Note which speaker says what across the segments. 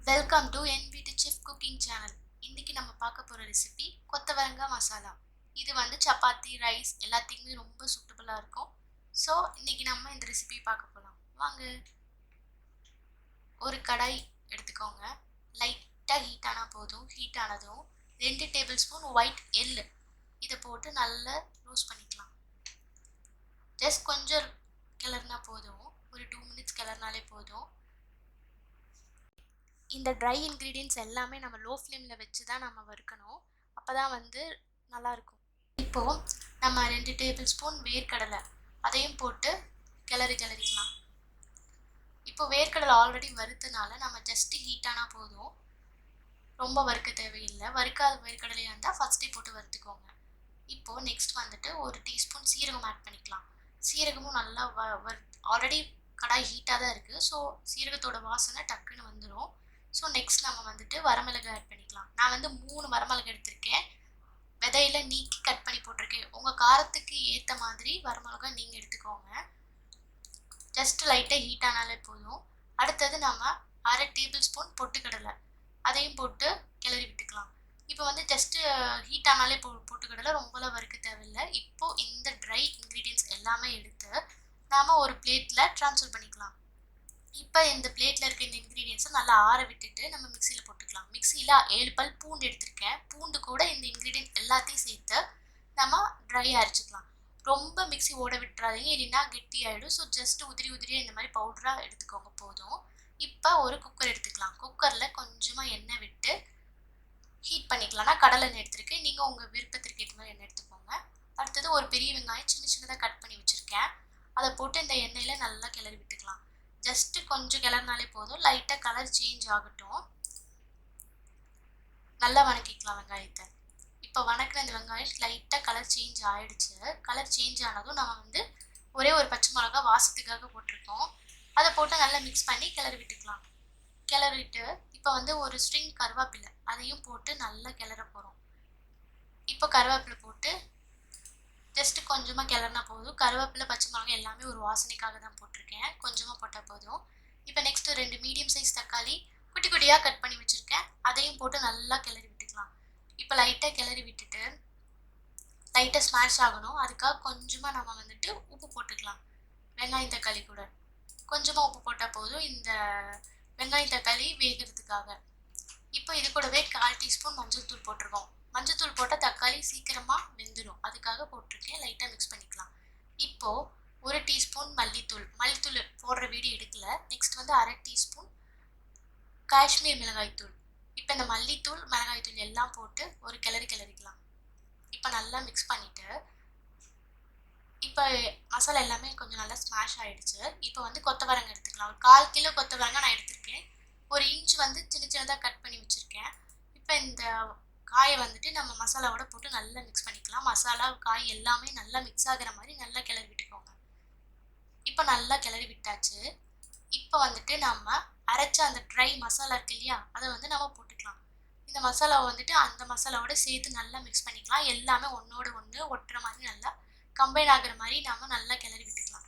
Speaker 1: Welcome to என் வீட்டு chef cooking channel. இன்னைக்கு நம்ம பார்க்க போகிற ரெசிபி கொத்தவரங்காய் மசாலா. இது வந்து சப்பாத்தி ரைஸ் எல்லாத்துக்குமே ரொம்ப சூட்டபுளாக இருக்கும். ஸோ இன்னைக்கு நம்ம இந்த ரெசிபி பார்க்க போகலாம். வாங்க. ஒரு கடாய் எடுத்துக்கோங்க. லைட்டாக ஹீட் ஆனால் போதும். ஹீட் ஆனதும் 2 டேபிள் ஸ்பூன் ஒயிட் எள்ளு இதை போட்டு நல்லா ரோஸ்ட் பண்ணிக்கலாம். ஜஸ்ட் கொஞ்சம் கிளறினா போதும். ஒரு 2 மினிட்ஸ் கிளறினாலே போதும். இந்த ட்ரை இன்க்ரீடியன்ட்ஸ் எல்லாமே நம்ம லோ ஃப்ளேமில் வச்சு தான் நம்ம வறுக்கணும். அப்போ தான் வந்து நல்லாயிருக்கும். இப்போது நம்ம 2 டேபிள் ஸ்பூன் வேர்க்கடலை அதையும் போட்டு கிளறிக்கலாம். இப்போ வேர்க்கடலை ஆல்ரெடி வறுத்தனால நம்ம ஜஸ்ட்டு ஹீட்டானா போதும். ரொம்ப வறுக்க தேவையில்லை. வறுக்காத வேர்க்கடலையாக இருந்தால் ஃபஸ்ட்டே போட்டு வறுத்துக்கோங்க. இப்போது நெக்ஸ்ட் வந்துட்டு ஒரு டீஸ்பூன் சீரகம் ஆட் பண்ணிக்கலாம். சீரகமும் நல்லா ஆல்ரெடி கடாய் ஹீட்டாக தான் இருக்குது. ஸோ சீரகத்தோட வாசனை டக்குன்னு வந்துடும். ஸோ நெக்ஸ்ட் நம்ம வந்துட்டு வரமிளகு ஆட் பண்ணிக்கலாம். நான் வந்து 3 வரமிளகு எடுத்திருக்கேன். விதையில நீக்கி கட் பண்ணி போட்டிருக்கேன். உங்கள் காரத்துக்கு ஏற்ற மாதிரி வரமிளகா நீங்கள் எடுத்துக்கோங்க. ஜஸ்ட் லைட்டாக ஹீட் ஆனாலே போதும். அடுத்தது நம்ம 1/2 டேபிள் ஸ்பூன் பொட்டுக்கடலை அதையும் போட்டு கிளறி விட்டுக்கலாம். இப்போ வந்து ஜஸ்ட்டு ஹீட் ஆனாலே பொட்டுக்கடலை ரொம்பலாம் வறுக்க தேவையில்லை. இப்போது இந்த ட்ரை இன்க்ரீடியன்ட்ஸ் எல்லாமே எடுத்து நாம் ஒரு பிளேட்டில் ட்ரான்ஸ்ஃபர் பண்ணிக்கலாம். இப்போ இந்த பிளேட்டில் இருக்க இந்த இன்க்ரீடியன்ஸை நல்லா ஆற விட்டுட்டு நம்ம மிக்சியில் போட்டுக்கலாம். மிக்சியில் 7 பல் பூண்டு எடுத்திருக்கேன். பூண்டு கூட இந்த இன்க்ரீடியன்ட் எல்லாத்தையும் சேர்த்து நம்ம ட்ரை அரைச்சிக்கலாம். ரொம்ப மிக்சி ஓட விட்டுறாதீங்க, இல்லைன்னா கெட்டி ஆகிடும். ஸோ ஜஸ்ட் உதிரியாக இந்த மாதிரி பவுடராக எடுத்துக்கோங்க போதும். இப்போ ஒரு குக்கர் எடுத்துக்கலாம். குக்கரில் கொஞ்சமாக எண்ணெய் விட்டு ஹீட் பண்ணிக்கலாம். நான் கடலை எண்ணெய் எடுத்திருக்கேன். நீங்கள் உங்கள் விருப்பத்திற்கு ஏற்ற மாதிரி எண்ணெய் எடுத்துக்கோங்க. அடுத்தது ஒரு பெரிய வெங்காயம் சின்னதாக கட் பண்ணி வச்சுருக்கேன். அதை போட்டு இந்த எண்ணெயில் நல்லா கிளறி விட்டுக்கலாம். ஜஸ்ட்டு கொஞ்சம் கிளறினாலே போதும். லைட்டாக கலர் சேஞ்ச் ஆகட்டும். நல்லா வணக்கிக்கலாம் வெங்காயத்தை. இப்போ வணக்கின இந்த வெங்காயம் லைட்டாக கலர் சேஞ்ச் ஆகிடுச்சு. கலர் சேஞ்ச் ஆனதும் நம்ம வந்து ஒரே ஒரு பச்சை மிளகா வாசத்துக்காக போட்டிருக்கோம். அதை போட்டு நல்லா மிக்ஸ் பண்ணி கிளறி விட்டுக்கலாம். கிளறிட்டு இப்போ வந்து ஒரு ஸ்ட்ரிங் கருவேப்பிலை அதையும் போட்டு நல்லா கிளற போகிறோம். இப்போ கருவேப்பிலை போட்டு ஜஸ்ட்டு கொஞ்சமாக கிளறினா போதும். கருவேப்பிலை பச்சை மிளகாய் எல்லாமே ஒரு வாசனைக்காக தான் போட்டிருக்கேன். கொஞ்சமாக போட்டால் போதும். இப்போ நெக்ஸ்ட்டு 2 மீடியம் சைஸ் தக்காளி குட்டி குட்டியாக கட் பண்ணி வச்சுருக்கேன். அதையும் போட்டு நல்லா கிளறி விட்டுக்கலாம். இப்போ லைட்டாக கிளறி விட்டுட்டு லைட்டாக ஸ்மாஷ் ஆகணும். அதுக்காக கொஞ்சமாக நம்ம வந்துட்டு உப்பு போட்டுக்கலாம். வெங்காயம் தக்காளி கூட கொஞ்சமாக உப்பு போட்டால் போதும், இந்த வெங்காயம் தக்காளி வேகிறதுக்காக. இப்போ இது கூடவே 1/4 டீஸ்பூன் மஞ்சள் தூள் போட்டிருக்கோம். மஞ்சள் தூள் போட்டால் தக்காளி சீக்கிரமாக வெந்துடும். அதுக்காக போட்டிருக்கேன். லைட்டாக மிக்ஸ் பண்ணிக்கலாம். இப்போது 1 டீஸ்பூன் மல்லித்தூள் போடுற வீடியோ எடுக்கல. நெக்ஸ்ட் வந்து 1/2 டீஸ்பூன் காஷ்மீர் மிளகாய்த்தூள். இப்போ இந்த மல்லித்தூள் மிளகாய்த்தூள் எல்லாம் போட்டு ஒரு கிளறிக்கலாம். இப்போ நல்லா மிக்ஸ் பண்ணிவிட்டு இப்போ மசாலா எல்லாமே கொஞ்சம் நல்லா ஸ்மாஷ் ஆகிடுச்சு. இப்போ வந்து கொத்தவரங்காய் எடுத்துக்கலாம். ஒரு 1/4 கிலோ கொத்தவரங்காய் நான் எடுத்திருக்கேன். 1 இன்ச் வந்து சின்னதாக கட் பண்ணி வச்சுருக்கேன். இப்போ இந்த காயை வந்துட்டு நம்ம மசாலாவோட போட்டு நல்லா மிக்ஸ் பண்ணிக்கலாம். மசாலா காய் எல்லாமே நல்லா மிக்ஸ் ஆகிற மாதிரி நல்லா கிளறி விட்டுக்கோங்க. இப்போ நல்லா கிளறி விட்டாச்சு. இப்போ வந்துட்டு நம்ம அரைச்ச அந்த ட்ரை மசாலா இருக்கு இல்லையா, அதை வந்து நம்ம போட்டுக்கலாம். இந்த மசாலாவை வந்துட்டு அந்த மசாலாவோட சேர்த்து நல்லா மிக்ஸ் பண்ணிக்கலாம். எல்லாமே ஒன்றோட ஒன்று ஒட்டுற மாதிரி நல்லா கம்பைன் ஆகிற மாதிரி நம்ம நல்லா கிளறி விட்டுக்கலாம்.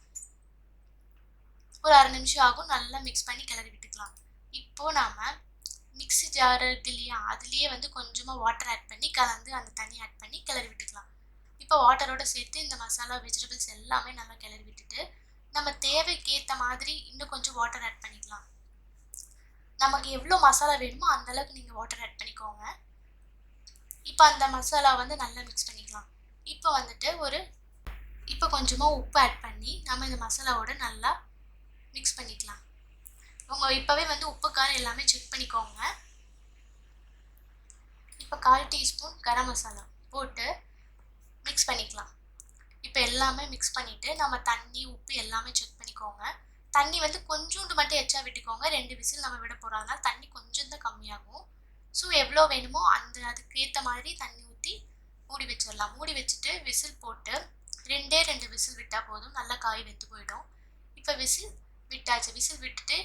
Speaker 1: ஒரு 1/2 நிமிஷம் ஆகும். நல்லா மிக்ஸ் பண்ணி கிளறி விட்டுக்கலாம். இப்போது நாம் மிக்ஸி ஜார் இருக்கு இல்லையா, அதுலேயே வந்து கொஞ்சமாக வாட்டர் ஆட் பண்ணி கலந்து அந்த தண்ணி ஆட் பண்ணி கிளறி விட்டுக்கலாம். இப்போ வாட்டரோட சேர்த்து இந்த மசாலா வெஜிடபிள்ஸ் எல்லாமே நல்லா கிளறி விட்டுட்டு நம்ம தேவைக்கு ஏற்ற மாதிரி இன்னும் கொஞ்சம் வாட்டர் ஆட் பண்ணிக்கலாம். நமக்கு எவ்வளோ மசாலா வேணுமோ அந்தளவுக்கு நீங்கள் வாட்டர் ஆட் பண்ணிக்கோங்க. இப்போ அந்த மசாலா வந்து நல்லா மிக்ஸ் பண்ணிக்கலாம். இப்போ வந்துட்டு இப்போ கொஞ்சமாக உப்பு ஆட் பண்ணி நம்ம இந்த மசாலாவோட நல்லா மிக்ஸ் பண்ணிக்கலாம். உங்கள் இப்போவே வந்து உப்பு காரம் எல்லாமே செக் பண்ணிக்கோங்க. இப்போ 1/4 டீஸ்பூன் கரம் மசாலா போட்டு மிக்ஸ் பண்ணிக்கலாம். இப்போ எல்லாமே மிக்ஸ் பண்ணிவிட்டு நம்ம தண்ணி உப்பு எல்லாமே செக் பண்ணிக்கோங்க. தண்ணி வந்து கொஞ்சோண்டு மட்டும் எச்சா விட்டுக்கோங்க. 2 விசில் நம்ம விட போகிறோம்னா தண்ணி கொஞ்சம் தான் கம்மியாகும். ஸோ எவ்வளோ வேணுமோ அதுக்கு ஏற்ற மாதிரி தண்ணி ஊற்றி மூடி வச்சிடலாம். மூடி வச்சுட்டு விசில் போட்டு 2 விசில் விட்டால் போதும். நல்லா காய் வெந்து போயிடும். இப்போ விசில் விட்டாச்சு. விசில் விட்டுட்டு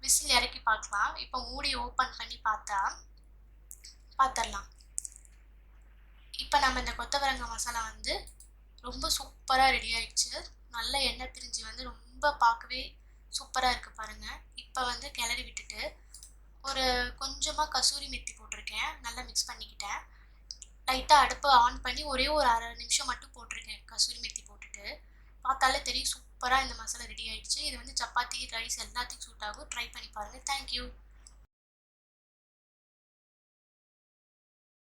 Speaker 1: விசில் இறக்கி பார்க்கலாம். இப்போ மூடி ஓப்பன் பண்ணி பார்த்துடலாம். இப்போ நம்ம இந்த கொத்தவரங்காய் மசாலா வந்து ரொம்ப சூப்பராக ரெடி ஆயிடுச்சு. நல்ல எண்ணெய் பிரிஞ்சு வந்து ரொம்ப பார்க்கவே சூப்பராக இருக்குது பாருங்கள். இப்போ வந்து கிளறி விட்டுட்டு ஒரு கொஞ்சமாக கசூரி மெத்தி போட்டிருக்கேன். நல்லா மிக்ஸ் பண்ணிக்கிட்டேன். லைட்டாக அடுப்பை ஆன் பண்ணி ஒரே ஒரு 1/2 நிமிஷம் மட்டும் போட்டிருக்கேன் கசூரி மெத்தி போட்டுட்டு. பார்த்தாலே தெரியும் சூப்பராக இந்த மசாலா ரெடி ஆயிடுச்சு. இது வந்து சப்பாத்தி, ரைஸ் எல்லாத்துக்கும் சூட் ஆகும். ட்ரை பண்ணி பாருங்கள். தேங்க்யூ.